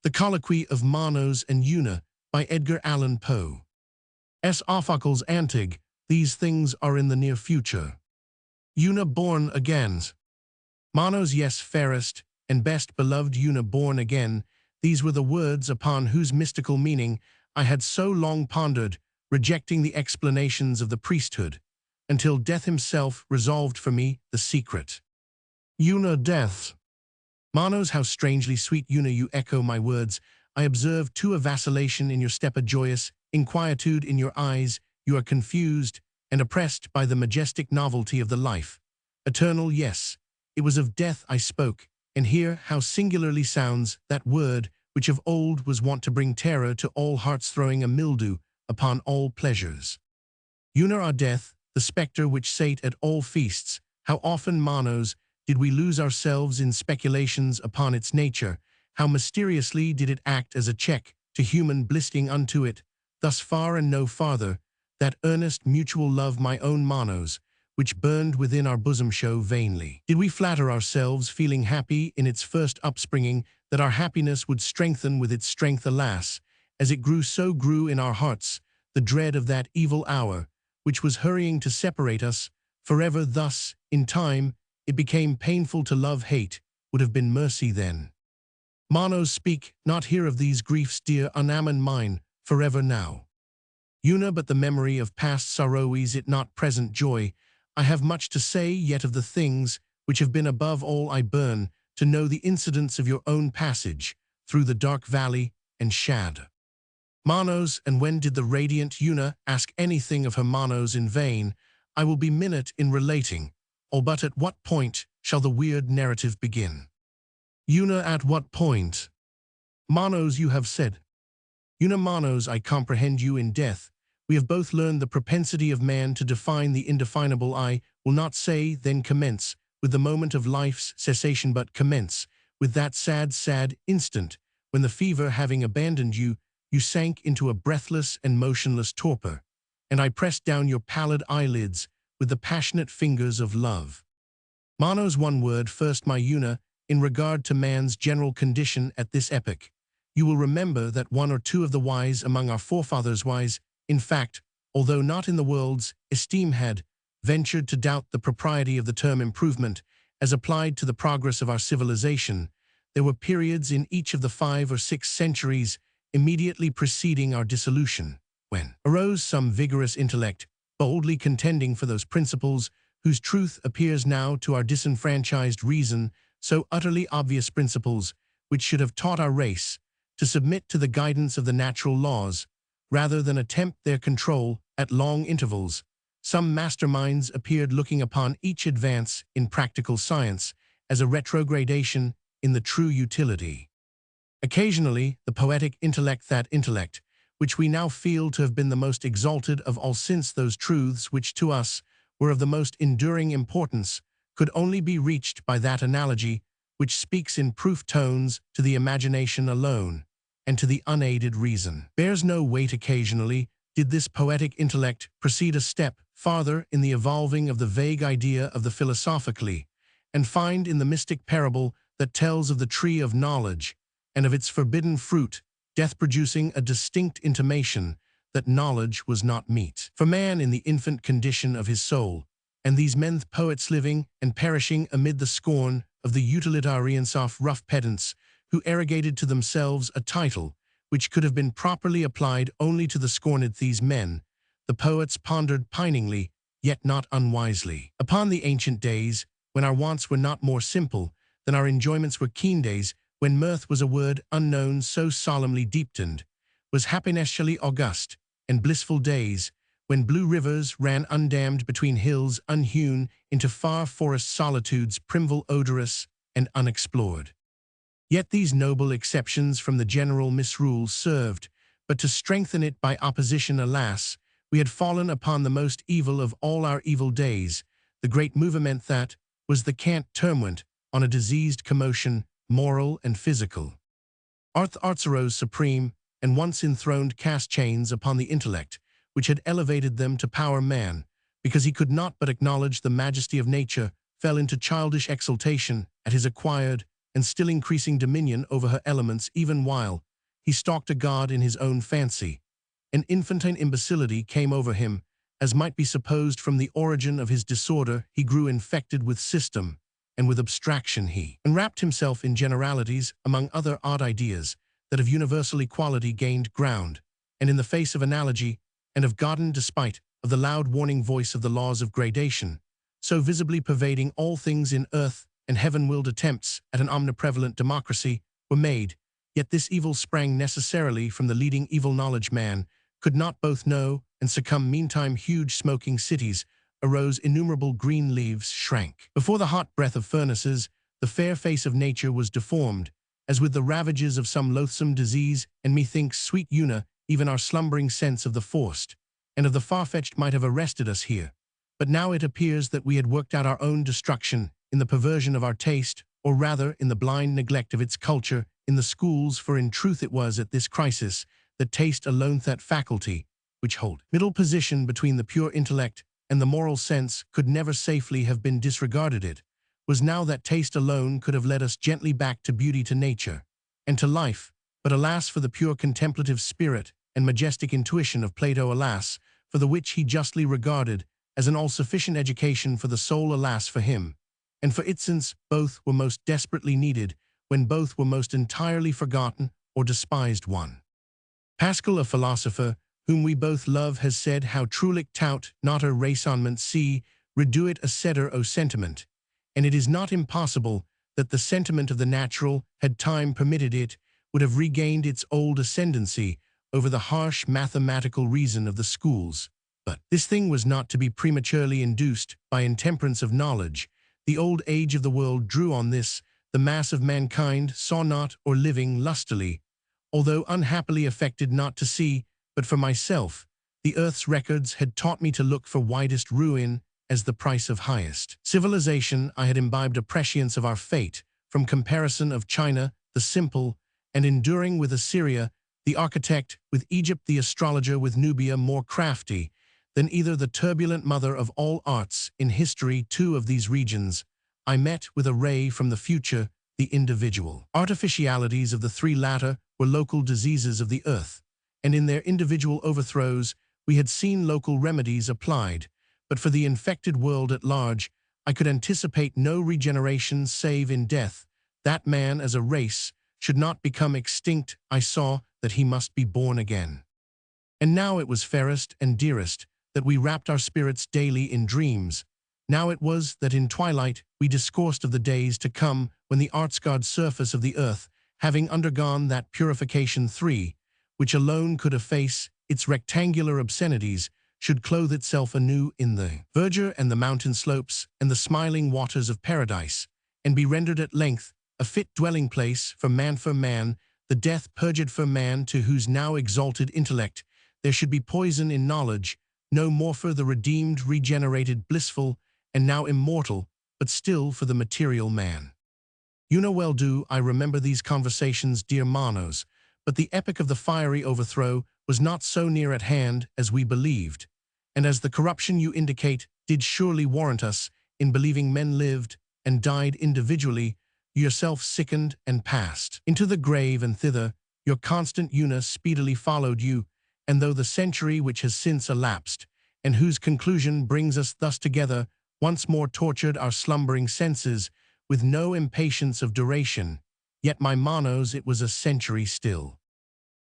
The Colloquy of Monos and Una by Edgar Allan Poe. S. Ophocles antig, these things are in the near future. Una born again. Monos, yes, fairest and best beloved Una born again, these were the words upon whose mystical meaning I had so long pondered, rejecting the explanations of the priesthood, until death himself resolved for me the secret. Una, death. Monos, how strangely sweet, Una, you echo my words. I observe too a vacillation in your step, a joyous inquietude in your eyes. You are confused and oppressed by the majestic novelty of the life. Eternal, yes, it was of death I spoke, and hear how singularly sounds that word which of old was wont to bring terror to all hearts, throwing a mildew upon all pleasures. Una, our death, the spectre which sate at all feasts, how often, Monos, did we lose ourselves in speculations upon its nature, how mysteriously did it act as a check to human blissing unto it, thus far and no farther, that earnest mutual love, my own Monos, which burned within our bosom, show vainly. Did we flatter ourselves, feeling happy in its first upspringing, that our happiness would strengthen with its strength? Alas, as it grew, so grew in our hearts the dread of that evil hour, which was hurrying to separate us forever. Thus, in time, it became painful to love. Hate would have been mercy then. Monos, speak not here of these griefs, dear, unamon mine, forever now. Una, but the memory of past sorrow, is it not present joy? I have much to say yet of the things which have been. Above all I burn to know the incidents of your own passage through the dark valley and shad. Monos, and when did the radiant Una ask anything of her? Monos, in vain I will be minute in relating, all but at what point shall the weird narrative begin? Una, at what point? Monos, you have said. Una, Monos, I comprehend you. In death we have both learned the propensity of man to define the indefinable. I will not say then commence with the moment of life's cessation, but commence with that sad instant when, the fever having abandoned you, you sank into a breathless and motionless torpor, and I pressed down your pallid eyelids with the passionate fingers of love. Monos, one word first, my Una, in regard to man's general condition at this epoch. You will remember that one or two of the wise among our forefathers, wise, in fact, although not in the world's esteem, had ventured to doubt the propriety of the term improvement as applied to the progress of our civilization. There were periods in each of the 5 or 6 centuries immediately preceding our dissolution, when arose some vigorous intellect, boldly contending for those principles whose truth appears now to our disenfranchised reason so utterly obvious, principles which should have taught our race to submit to the guidance of the natural laws, rather than attempt their control at long intervals. Some masterminds appeared looking upon each advance in practical science as a retrogradation in the true utility. Occasionally, the poetic intellect, that intellect which we now feel to have been the most exalted of all, since those truths which to us were of the most enduring importance could only be reached by that analogy which speaks in proof tones to the imagination alone, and to the unaided reason bears no weight. Occasionally did this poetic intellect proceed a step farther in the evolving of the vague idea of the philosophically, and find in the mystic parable that tells of the tree of knowledge and of its forbidden fruit, death producing a distinct intimation that knowledge was not meet for man in the infant condition of his soul. And these men, poets, living and perishing amid the scorn of the utilitarian soft rough pedants, who arrogated to themselves a title which could have been properly applied only to the scorned. These men, the poets, pondered piningly, yet not unwisely, upon the ancient days when our wants were not more simple than our enjoyments were keen, days when mirth was a word unknown so solemnly deepened, was happiness surely august, and blissful days when blue rivers ran undammed between hills unhewn into far forest solitudes, primeval, odorous, and unexplored. Yet these noble exceptions from the general misrule served but to strengthen it by opposition. Alas, we had fallen upon the most evil of all our evil days, the great movement that was the cant termwent on a diseased commotion, moral and physical. Arts arose supreme, and once enthroned cast chains upon the intellect, which had elevated them to power. Man, because he could not but acknowledge the majesty of nature, fell into childish exultation at his acquired and still increasing dominion over her elements even while he stalked a god in his own fancy. An infantine imbecility came over him, as might be supposed from the origin of his disorder. He grew infected with system, and with abstraction he enwrapped himself in generalities among other odd ideas that of universal equality gained ground, and in the face of analogy, and of Godden despite of the loud warning voice of the laws of gradation, so visibly pervading all things in earth and heaven-willed attempts at an omniprevalent democracy were made, yet this evil sprang necessarily from the leading evil knowledge man could not both know and succumb. Meantime huge smoking cities arose, innumerable green leaves shrank. Before the hot breath of furnaces, the fair face of nature was deformed, as with the ravages of some loathsome disease, and methinks, sweet Una, even our slumbering sense of the forced and of the far-fetched might have arrested us here. But now it appears that we had worked out our own destruction in the perversion of our taste, or rather in the blind neglect of its culture in the schools, for in truth it was at this crisis that taste alone, that faculty which hold middle position between the pure intellect and the moral sense, could never safely have been disregarded. It was now that taste alone could have led us gently back to beauty, to nature, and to life. But alas for the pure contemplative spirit and majestic intuition of Plato, alas for the which he justly regarded as an all-sufficient education for the soul, alas for him and for it, since both were most desperately needed when both were most entirely forgotten or despised. One Pascal, a philosopher whom we both love, has said, how trulic tout noter raisonnement si reduit a ceder o sentiment, and it is not impossible that the sentiment of the natural, had time permitted it, would have regained its old ascendancy over the harsh mathematical reason of the schools. But this thing was not to be prematurely induced by intemperance of knowledge. The old age of the world drew on this. The mass of mankind saw not, or living lustily, although unhappily affected not to see. But for myself, the earth's records had taught me to look for widest ruin as the price of highest civilization. I had imbibed a prescience of our fate from comparison of China, the simple and enduring, with Assyria, the architect, with Egypt, the astrologer, with Nubia, more crafty than either, the turbulent mother of all arts. In history, two of these regions I met with a ray from the future. The individual artificialities of the three latter were local diseases of the earth, and in their individual overthrows we had seen local remedies applied. But for the infected world at large, I could anticipate no regeneration save in death. That man as a race should not become extinct. I saw that he must be born again. And now it was fairest and dearest that we wrapped our spirits daily in dreams. Now it was that in twilight we discoursed of the days to come, when the art-scarred surface of the earth, having undergone that purification three, which alone could efface its rectangular obscenities, should clothe itself anew in the verdure and the mountain slopes and the smiling waters of paradise, and be rendered at length a fit dwelling place for man, the death-purged for man, to whose now exalted intellect there should be poison in knowledge, no more for the redeemed, regenerated, blissful, and now immortal, but still for the material man. You know well do I remember these conversations, dear Monos, but the epoch of the fiery overthrow was not so near at hand as we believed, and as the corruption you indicate did surely warrant us in believing men lived and died individually, yourself sickened and passed into the grave, and thither your constant Una speedily followed you. And though the century which has since elapsed, and whose conclusion brings us thus together, once more tortured our slumbering senses with no impatience of duration, yet, my Monos, it was a century still.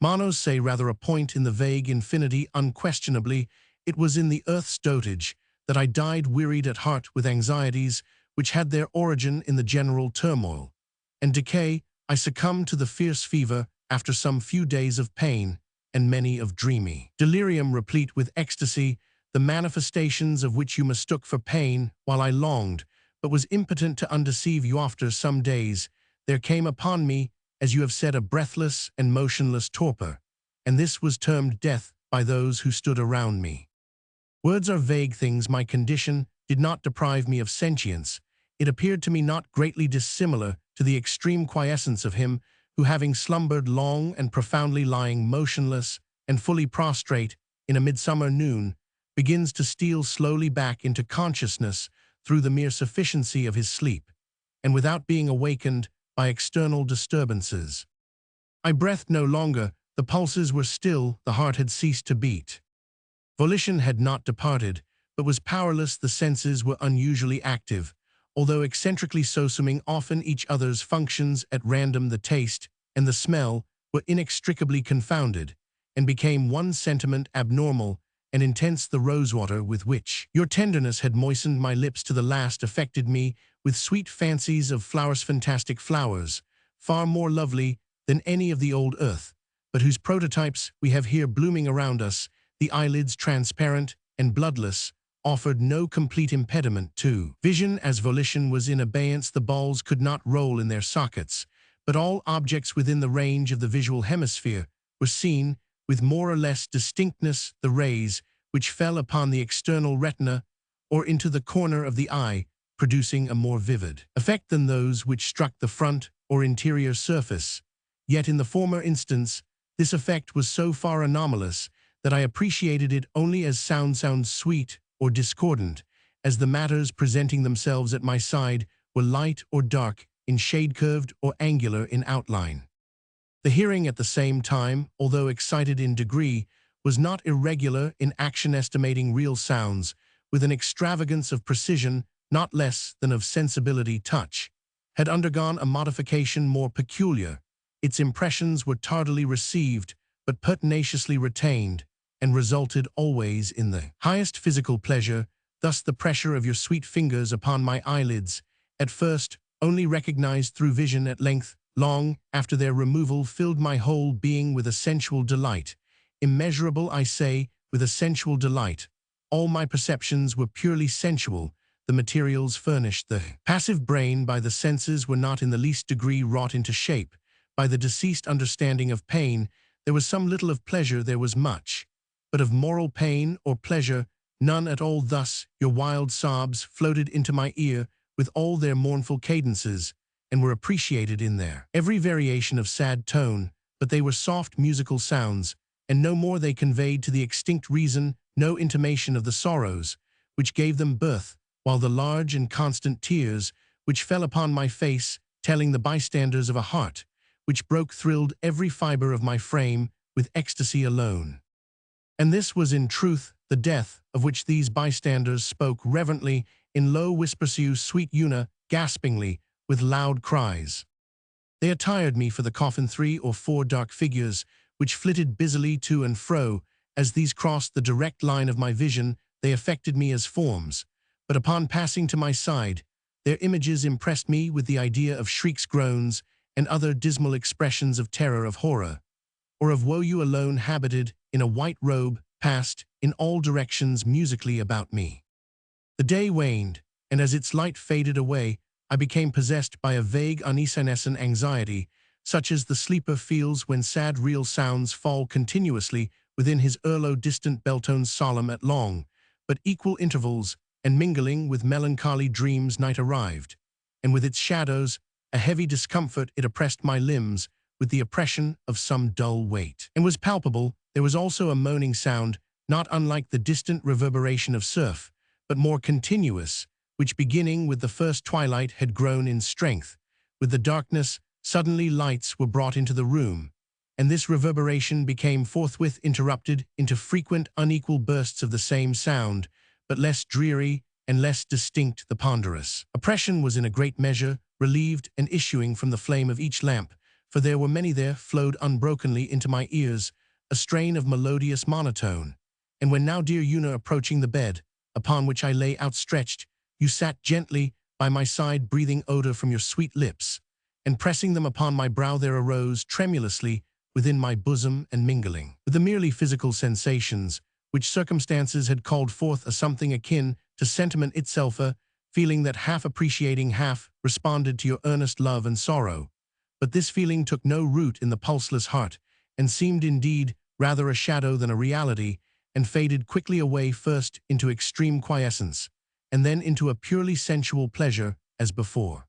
Monos say rather a point in the vague infinity. Unquestionably, it was in the earth's dotage that I died, wearied at heart with anxieties which had their origin in the general turmoil and decay. I succumbed to the fierce fever after some few days of pain and many of dreamy delirium, replete with ecstasy, the manifestations of which you mistook for pain, while I longed, but was impotent to undeceive you. After some days, there came upon me, as you have said, a breathless and motionless torpor, and this was termed death by those who stood around me. Words are vague things. My condition did not deprive me of sentience. It appeared to me not greatly dissimilar to the extreme quiescence of him who, having slumbered long and profoundly, lying motionless and fully prostrate in a midsummer noon, begins to steal slowly back into consciousness through the mere sufficiency of his sleep, and without being awakened by external disturbances. I breathed no longer, the pulses were still, the heart had ceased to beat. Volition had not departed, but was powerless. The senses were unusually active, although eccentrically so, summing often each other's functions at random. The taste and the smell were inextricably confounded, and became one sentiment abnormal and intense. The rosewater with which your tenderness had moistened my lips to the last affected me with sweet fancies of flowers, fantastic flowers, far more lovely than any of the old earth, but whose prototypes we have here blooming around us. The eyelids, transparent and bloodless, offered no complete impediment to vision. As volition was in abeyance, the balls could not roll in their sockets, but all objects within the range of the visual hemisphere were seen with more or less distinctness. The rays, which fell upon the external retina or into the corner of the eye, producing a more vivid effect than those which struck the front or interior surface. Yet in the former instance, this effect was so far anomalous that I appreciated it only as sounds sweet or discordant, as the matters presenting themselves at my side were light or dark, in shade, curved or angular in outline. The hearing at the same time, although excited in degree, was not irregular in action, estimating real sounds with an extravagance of precision not less than of sensibility. Touch had undergone a modification more peculiar. Its impressions were tardily received, but pertinaciously retained, and resulted always in the highest physical pleasure. Thus the pressure of your sweet fingers upon my eyelids, at first only recognized through vision, at length, long after their removal, filled my whole being with a sensual delight. Immeasurable, I say, with a sensual delight. All my perceptions were purely sensual. The materials furnished the passive brain by the senses were not in the least degree wrought into shape by the deceased understanding of pain. There was some little of pleasure, there was much, but of moral pain or pleasure, none at all. Thus your wild sobs floated into my ear with all their mournful cadences, and were appreciated in their every variation of sad tone, but they were soft musical sounds, and no more. They conveyed to the extinct reason no intimation of the sorrows which gave them birth, while the large and constant tears which fell upon my face, telling the bystanders of a heart which broke, thrilled every fiber of my frame with ecstasy alone. And this was in truth the death of which these bystanders spoke reverently in low whispers. You sweet Una, gaspingly, with loud cries. They attired me for the coffin. 3 or 4 dark figures, which flitted busily to and fro, as these crossed the direct line of my vision. They affected me as forms, but upon passing to my side, their images impressed me with the idea of shrieks, groans, and other dismal expressions of terror, of horror, or of woe. You alone, habited in a white robe, passed in all directions musically about me. The day waned, and as its light faded away, I became possessed by a vague, unevanescent anxiety, such as the sleeper feels when sad real sounds fall continuously within his earlo. Distant belltones, solemn at long but equal intervals, and mingling with melancholy dreams. Night arrived, and with its shadows, a heavy discomfort. It oppressed my limbs with the oppression of some dull weight, and was palpable. There was also a moaning sound, not unlike the distant reverberation of surf, but more continuous, which, beginning with the first twilight, had grown in strength. With the darkness, suddenly lights were brought into the room, and this reverberation became forthwith interrupted into frequent unequal bursts of the same sound, but less dreary and less distinct. The ponderous oppression was in a great measure relieved, and issuing from the flame of each lamp, for there were many there, flowed unbrokenly into my ears a strain of melodious monotone. And when now, dear Una, approaching the bed, upon which I lay outstretched, you sat gently by my side, breathing odor from your sweet lips, and pressing them upon my brow, there arose tremulously within my bosom, and mingling with the merely physical sensations which circumstances had called forth, a something akin to sentiment itself, a feeling that, half appreciating, half responded to your earnest love and sorrow. But this feeling took no root in the pulseless heart, and seemed indeed rather a shadow than a reality, and faded quickly away, first into extreme quiescence, and then into a purely sensual pleasure, as before.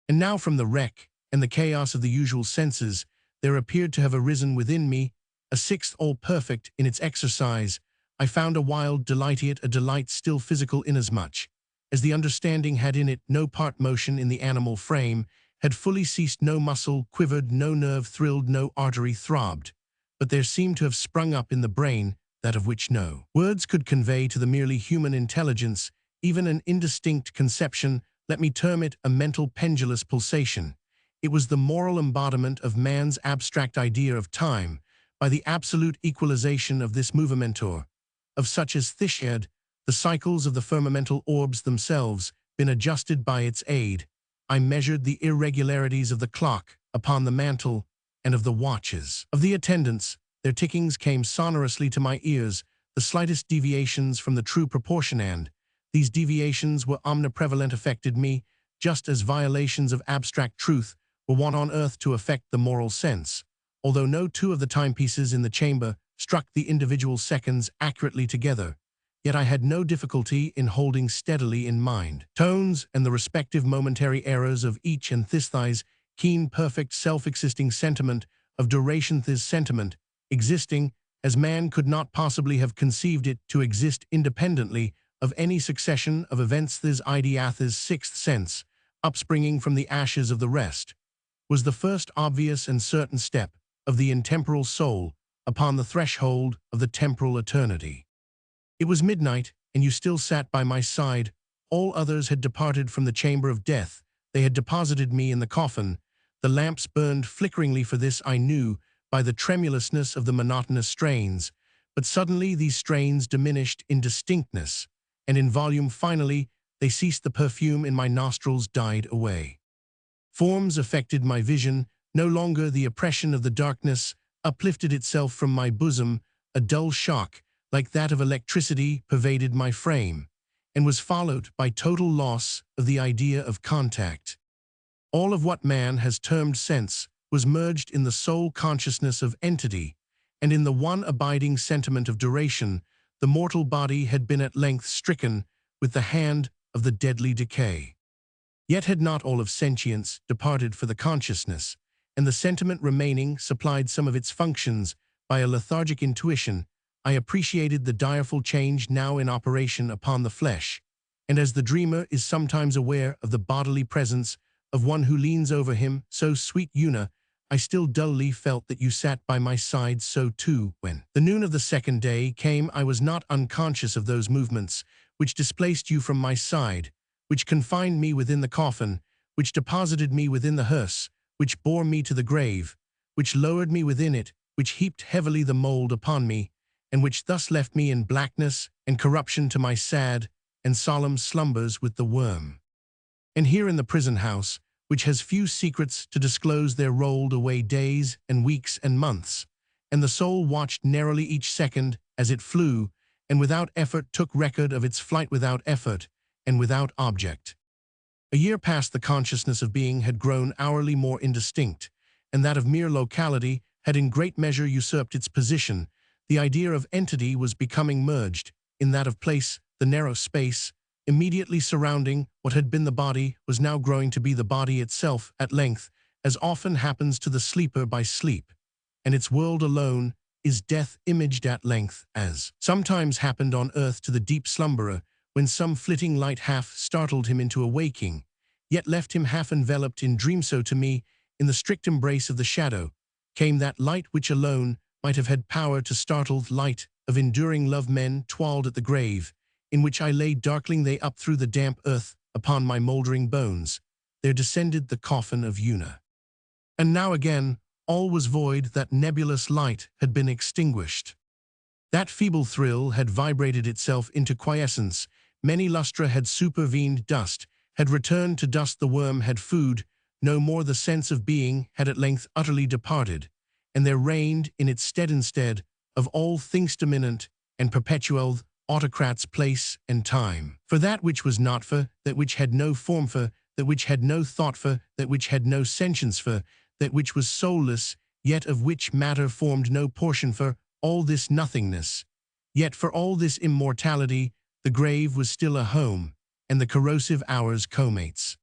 And now, from the wreck and the chaos of the usual senses, there appeared to have arisen within me a sixth, all perfect in its exercise. I found a wild delight, yet a delight still physical, inasmuch as the understanding had in it no part motion in the animal frame, had fully ceased, no muscle quivered, no nerve thrilled, no artery throbbed, but there seemed to have sprung up in the brain that of which no words could convey to the merely human intelligence, even an indistinct conception. Let me term it a mental pendulous pulsation. It was the moral embodiment of man's abstract idea of time, by the absolute equalization of this movementor, of such as Thishad, the cycles of the firmamental orbs themselves, been adjusted by its aid. I measured the irregularities of the clock upon the mantle and of the watches of the attendants. Their tickings came sonorously to my ears, the slightest deviations from the true proportion, and these deviations were omniprevalent, affected me, just as violations of abstract truth were wont on earth to affect the moral sense. Although no two of the timepieces in the chamber struck the individual seconds accurately together, yet I had no difficulty in holding steadily in mind tones and the respective momentary errors of each, and Thisthi's keen, perfect, self-existing sentiment of duration, this sentiment, existing as man could not possibly have conceived it to exist independently of any succession of events, this ideathis sixth sense, upspringing from the ashes of the rest, was the first obvious and certain step of the intemporal soul upon the threshold of the temporal eternity. It was midnight, and you still sat by my side. All others had departed from the chamber of death. They had deposited me in the coffin. The lamps burned flickeringly, for this I knew by the tremulousness of the monotonous strains. But suddenly these strains diminished in distinctness, and in volume. Finally, they ceased. The perfume in my nostrils died away. Forms affected my vision. No longer the oppression of the darkness uplifted itself from my bosom. A dull shock, like that of electricity, pervaded my frame, and was followed by total loss of the idea of contact. All of what man has termed sense was merged in the sole consciousness of entity, and in the one abiding sentiment of duration. The mortal body had been at length stricken with the hand of the deadly decay. Yet had not all of sentience departed, for the consciousness and the sentiment remaining supplied some of its functions by a lethargic intuition. I appreciated the direful change now in operation upon the flesh, and as the dreamer is sometimes aware of the bodily presence of one who leans over him, so, sweet Una, I still dully felt that you sat by my side. So too, when the noon of the second day came, I was not unconscious of those movements which displaced you from my side, which confined me within the coffin, which deposited me within the hearse, which bore me to the grave, which lowered me within it, which heaped heavily the mold upon me, and which thus left me in blackness and corruption to my sad and solemn slumbers with the worm. And here in the prison house, which has few secrets to disclose, there rolled away days and weeks and months, and the soul watched narrowly each second as it flew, and without effort took record of its flight, without effort and without object. A year past, the consciousness of being had grown hourly more indistinct, and that of mere locality had in great measure usurped its position. The idea of entity was becoming merged in that of place. The narrow space immediately surrounding what had been the body was now growing to be the body itself at length, as often happens to the sleeper by sleep, and its world alone is death imaged at length, as sometimes happened on earth to the deep slumberer, when some flitting light half startled him into awaking, yet left him half enveloped in dream. So to me, in the strict embrace of the shadow, came that light which alone might have had power to startle, light of enduring love. Men twirled at the grave, in which I lay darkling they up through the damp earth upon my mouldering bones. There descended the coffin of Una. And now again all was void. That nebulous light had been extinguished. That feeble thrill had vibrated itself into quiescence. Many lustra had supervened. Dust had returned to dust. The worm had food no more. The sense of being had at length utterly departed, and there reigned in its stead, instead of all things dominant and perpetual, autocrats, place and time. For that which was not, for that which had no form, for that which had no thought, for that which had no sentience, for that which was soulless, yet of which matter formed no portion, for all this nothingness, yet for all this immortality, the grave was still a home, and the corrosive hours co-mates.